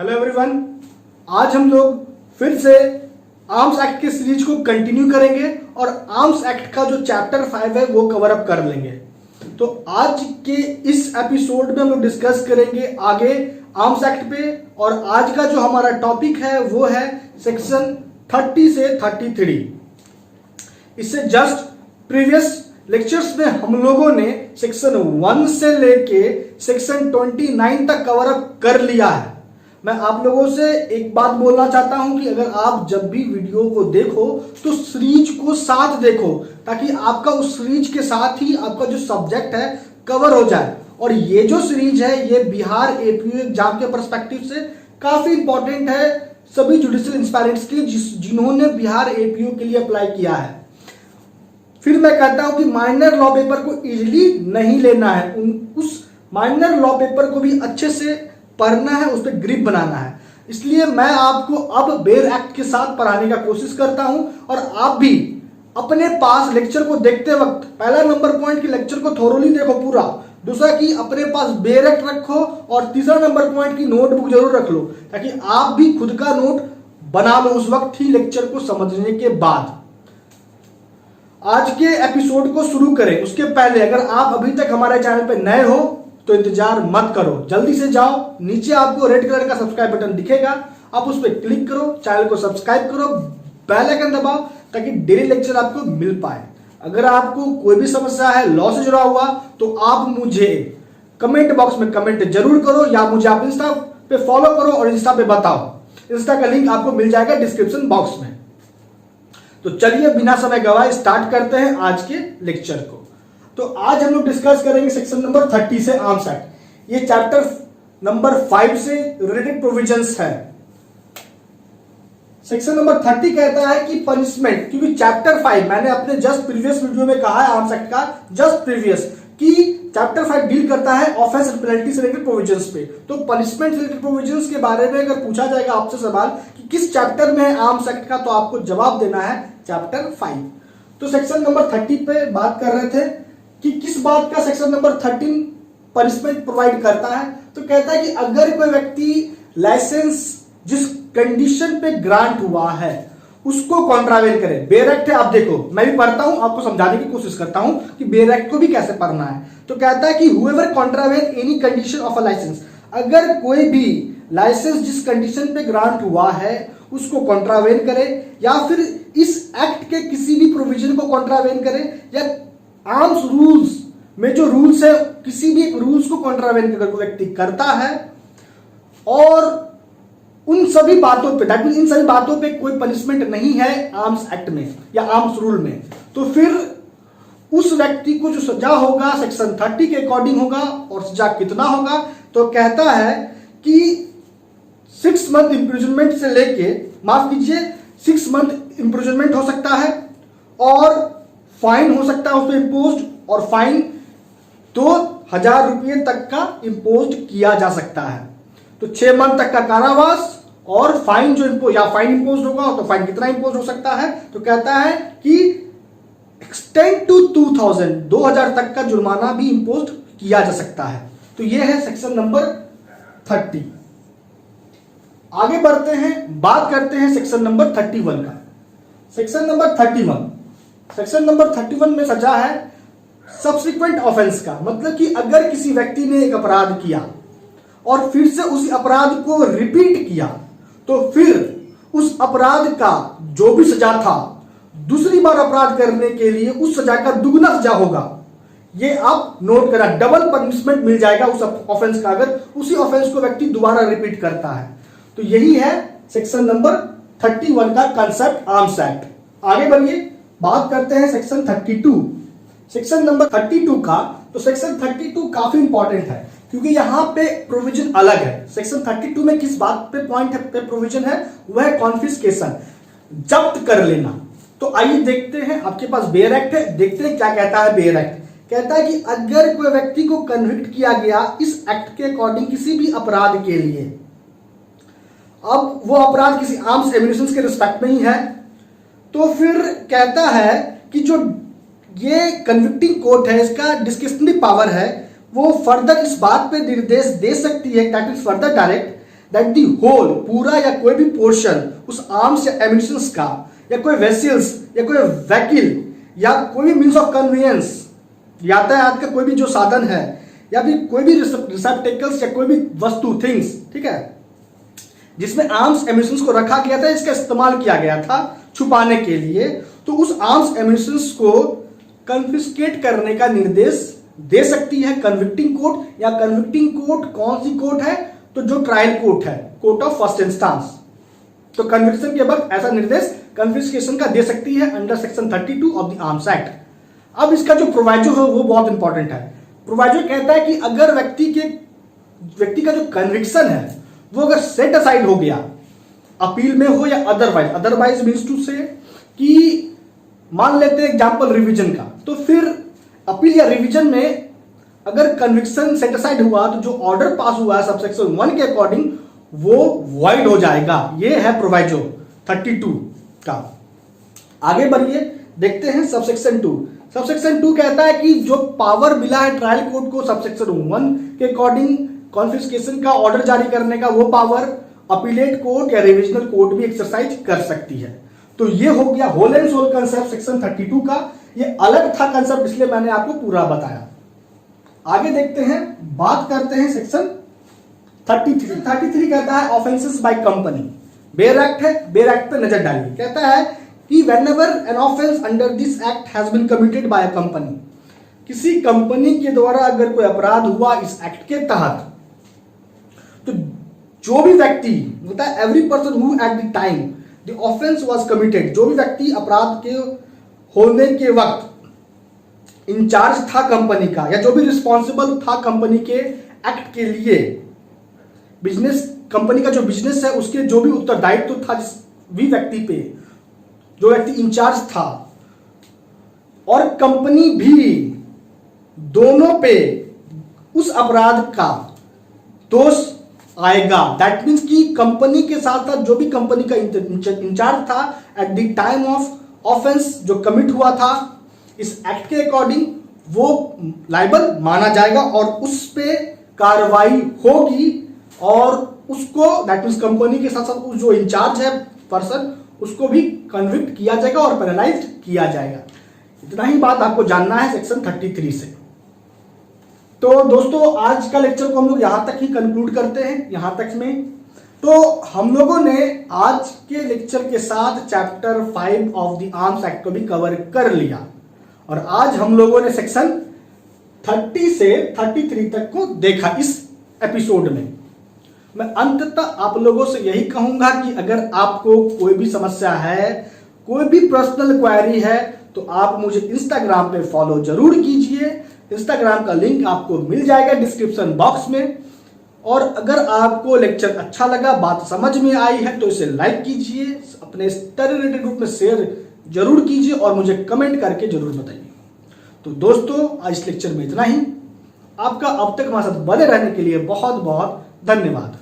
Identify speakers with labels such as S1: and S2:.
S1: Hello everyone, आज हम लोग फिर से आर्म्स एक्ट के सीरीज को कंटिन्यू करेंगे और आर्म्स एक्ट का जो चैप्टर 5 है वो कवर अप कर लेंगे। तो आज के इस एपिसोड में हम लोग डिस्कस करेंगे आगे आर्म्स एक्ट पे, और आज का जो हमारा टॉपिक है वो है सेक्शन 30 से 33। इससे जस्ट प्रीवियस लेक्चर्स में हम लोगों ने सेक्शन 1 से लेके सेक्शन 29 तक कवर अप कर लिया है। मैं आप लोगों से एक बात बोलना चाहता हूं कि अगर आप जब भी वीडियो को देखो तो सीरीज को साथ देखो, ताकि आपका उस सीरीज के साथ ही आपका जो सब्जेक्ट है कवर हो जाए। और ये जो सीरीज है ये बिहार एपीयू एग्जाम के पर्सपेक्टिव से काफी इंपॉर्टेंट है सभी जुडिशियल एस्पायरेंट्स के लिए जिन्होंने बिहार एपीयू के लिए अप्लाई किया है। फिर मैं कहता हूं कि माइनर लॉ पेपर को इजीली नहीं लेना है, उस माइनर लॉ पेपर को भी अच्छे से पढ़ना है, उस पर ग्रिप बनाना है। इसलिए मैं आपको अब बेर एक्ट के साथ पढ़ाने का कोशिश करता हूं, और आप भी अपने पास लेक्चर को देखते वक्त पहला नंबर पॉइंट की लेक्चर को थोरोली देखो पूरा, दूसरा कि अपने पास बेर एक्ट रखो, और तीसरा नंबर पॉइंट की नोटबुक जरूर रख लो, ताकि आप भी खुद का नोट बना लो उस वक्त ही लेक्चर को समझने के बाद। आज के एपिसोड को शुरू करें उसके पहले अगर आप अभी तक हमारे चैनल पर नए हो तो इंतजार मत करो, जल्दी से जाओ, नीचे आपको रेड कलर का सब्सक्राइब बटन दिखेगा, आप उस पर क्लिक करो, चैनल को सब्सक्राइब करो, बेल आइकन दबाओ ताकि डेली लेक्चर आपको मिल पाए। अगर आपको कोई भी समस्या है लॉ से जुड़ा हुआ तो आप मुझे कमेंट बॉक्स में कमेंट जरूर करो, या मुझे आप इंस्टा पे फॉलो करो और इंस्टा पे बताओ। इंस्टा का लिंक आपको मिल जाएगा डिस्क्रिप्शन बॉक्स में। तो चलिए बिना समय गवाए स्टार्ट करते हैं आज के लेक्चर को। तो आज हम लोग डिस्कस करेंगे सेक्शन नंबर 30 से आर्म्स एक्ट। ये चैप्टर नंबर 5 से रिलेटेड प्रोविजंस है। सेक्शन नंबर 30 कहता है कि पनिशमेंट, क्योंकि चैप्टर 5 मैंने अपने जस्ट प्रीवियस वीडियो में कहा है आर्म्स एक्ट का जस्ट प्रीवियस कि चैप्टर 5 डील करता है ऑफेंस एंड पेनल्टी से रिलेटेड प्रोविजंस पे। तो पनिशमेंट रिलेटेड प्रोविजंस के बारे में अगर पूछा जाएगा आपसे सवाल कि किस चैप्टर में है आर्म्स एक्ट का, तो आपको जवाब देना है चैप्टर 5। तो सेक्शन नंबर 30 पे बात कर रहे थे कि किस बात का सेक्शन नंबर 13 पनिशमेंट प्रोवाइड करता है। तो कहता है कि अगर कोई व्यक्ति लाइसेंस जिस कंडीशन पे ग्रांट हुआ है उसको कॉन्ट्रावेन करे, बेर एक्ट है, आप देखो मैं भी पढ़ता हूं, आपको समझाने की कोशिश करता हूं कि बेर एक्ट को भी कैसे पढ़ना है। तो कहता है कि whoever contravene any condition of a licence, अगर कोई भी लाइसेंस जिस कंडीशन पे ग्रांट हुआ है उसको कॉन्ट्रावेन करे, या फिर इस एक्ट के किसी भी प्रोविजन को कॉन्ट्रावेन करे, या आर्म्स रूल्स में जो रूल्स है किसी भी रूल्स को कॉन्ट्रावेन अगर कोई व्यक्ति करता है, और उन सभी बातों पे दैट मीन इन सभी बातों पे कोई पनिशमेंट नहीं है आर्म्स एक्ट में या आर्म्स रूल में, तो फिर उस व्यक्ति को जो सजा होगा सेक्शन 30 के अकॉर्डिंग होगा। और सजा कितना होगा, तो कहता है कि 6 मंथ इंप्रिजनमेंट से लेके, माफ कीजिए 6 मंथ इंप्रिजनमेंट हो सकता है, और फाइन हो सकता है उस पर इम्पोज, और फाइन 2000 रुपये तक का इम्पोज किया जा सकता है। तो 6 मंथ तक का कारावास, और फाइन जो या फाइन इम्पोज होगा तो फाइन कितना इम्पोज हो सकता है, तो कहता है कि एक्सटेंड टू 2000 तक का जुर्माना भी इम्पोज किया जा सकता है। तो यह है सेक्शन नंबर 30। आगे बढ़ते हैं, बात करते हैं सेक्शन नंबर 31 का। सेक्शन नंबर 31 में सजा है सब्सिक्वेंट ऑफेंस का, मतलब कि अगर किसी व्यक्ति ने एक अपराध किया और फिर से उसी अपराध को रिपीट किया, तो फिर उस अपराध का जो भी सजा था दूसरी बार अपराध करने के लिए उस सजा का दुगना सजा होगा। ये आप नोट करा, डबल पनिशमेंट मिल जाएगा उस ऑफेंस का अगर उसी ऑफेंस को व्यक्ति दोबारा रिपीट करता है। तो यही है सेक्शन नंबर 31 का कंसेप्ट आर्म्स एक्ट। आगे बढ़िए, बात करते हैं सेक्शन 32। सेक्शन नंबर 32 का, तो सेक्शन 32 काफी इंपॉर्टेंट है क्योंकि यहां पे प्रोविजन अलग है। सेक्शन 32 में किस बात पे पॉइंट पे प्रोविजन है, वह है कॉन्फिस्केशन, जब्त कर लेना। तो आइए देखते हैं, आपके पास बेर एक्ट है, देखते हैं क्या कहता है बेर एक्ट। कहता है कि अगर कोई व्यक्ति को कन्विक्ट किया गया इस एक्ट के अकॉर्डिंग किसी भी अपराध के लिए, अब वो अपराध किसी आर्म्स एम्यूनिशंस के रिस्पेक्ट में ही है, तो फिर कहता है कि जो ये कन्विक्टिंग कोर्ट है इसका डिस्क्रिशनरी पावर है, वो फर्दर इस बात पे निर्देश दे सकती है, that is further direct that the whole, पूरा या कोई भी पोर्शन उस आर्म्स या एम्यूनिशंस का, या कोई वेसल्स या कोई व्हीकल या कोई भी मीन्स ऑफ कन्वीनियंस, यातायात का कोई भी जो साधन है, या फिर कोई भी रिसेप्टेकल्स या कोई भी वस्तु, थिंग्स, ठीक है, जिसमें आर्म्स एम्यूनिशंस को रखा गया था, इसका इस्तेमाल किया गया था छुपाने के लिए, तो उस आर्म्स एम्यूनिशंस को कन्फिस्केट करने का निर्देश दे सकती है कन्विक्टिंग कोर्ट। या कन्विक्टिंग कोर्ट कौन सी कोर्ट है? तो जो ट्रायल कोर्ट है, कोर्ट ऑफ फर्स्ट इंस्टांस। तो कन्विक्शन के वक्त ऐसा निर्देश कन्फिस्केशन का दे सकती है under section 32 of the arms act. अब इसका जो प्रोवाइजो है वो बहुत इंपॉर्टेंट है। प्रोवाइजो कहता है कि अगर व्यक्ति का जो कन्विक्शन है वो अगर सेट असाइड हो गया, अपील में हो या अदरवाइज मीन्स टू से कि मान लेते हैं एग्जांपल रिवीजन का, तो फिर अपील या रिवीजन में अगर कन्विक्शन सेट असाइड हुआ तो जो ऑर्डर पास हुआ है सबसेक्शन 1 के अकॉर्डिंग वो वॉइड हो जाएगा। ये है प्रोवाइजो 32 का। आगे बढ़िए, देखते हैं सबसेक्शन 2। सबसेक्शन 2 कहता है कि जो पावर मिला है ट्रायल कोर्ट को सबसेक्शन 1 के अकॉर्डिंग कॉन्फिस्केशन का ऑर्डर जारी करने का, वो पावर अपीलेट कोर्ट या रिविजनल कोर्ट भी एक्सरसाइज कर सकती है। तो ये हो गया whole and sole concept section 32 का। ये अलग था कंसेप्ट, इसलिए मैंने आपको पूरा बताया। आगे देखते हैं, बात करते हैं सेक्शन 33। 33 कहता है offences by company. Bare act है, बेयर एक्ट पे नजर डालिए। कहता है कि whenever an offence under this act has been committed by a company, किसी कंपनी के द्वारा अगर कोई अपराध हुआ इस एक्ट के तहत, तो जो भी व्यक्ति होता है, every person who at the time the offence was committed, जो भी व्यक्ति अपराध के होने के वक्त इंचार्ज था कंपनी का, या जो भी रिस्पॉन्सिबल था कंपनी के एक्ट के लिए, बिजनेस, कंपनी का जो बिजनेस है उसके जो भी उत्तरदायित्व था जिस भी व्यक्ति पे, जो व्यक्ति इंचार्ज था और कंपनी भी, दोनों पे उस अपराध का दोष आएगा। दैट मीन्स कि कंपनी के साथ साथ जो भी कंपनी का इंचार्ज था at the time of offence जो कमिट हुआ था इस एक्ट के अकॉर्डिंग, वो लायबल माना जाएगा और उस पे कार्रवाई होगी और उसको, दैट मीन्स कंपनी के साथ साथ जो इंचार्ज है पर्सन, उसको भी कन्विक्ट किया जाएगा और पेनलाइज किया जाएगा। इतना ही बात आपको जानना है सेक्शन 33 से। तो दोस्तों आज का लेक्चर को हम लोग यहां तक ही कंक्लूड करते हैं, यहां तक में। तो हम लोगों ने आज के लेक्चर के साथ chapter 5 of the arms act को भी कवर कर लिया और आज हम लोगों ने सेक्शन 30 से 33 तक को देखा इस एपिसोड में। मैं अंततः आप लोगों से यही कहूंगा कि अगर आपको कोई भी समस्या है, कोई भी पर्सनल क्वेरी है, तो आप मुझे इंस्टाग्राम पे फॉलो जरूर कीजिए। इंस्टाग्राम का लिंक आपको मिल जाएगा डिस्क्रिप्शन बॉक्स में। और अगर आपको लेक्चर अच्छा लगा, बात समझ में आई है, तो इसे लाइक कीजिए, अपने स्टडी रिलेटेड ग्रुप में शेयर जरूर कीजिए और मुझे कमेंट करके जरूर बताइए। तो दोस्तों आज इस लेक्चर में इतना ही। आपका अब तक हमारे साथ बने रहने के लिए बहुत बहुत धन्यवाद।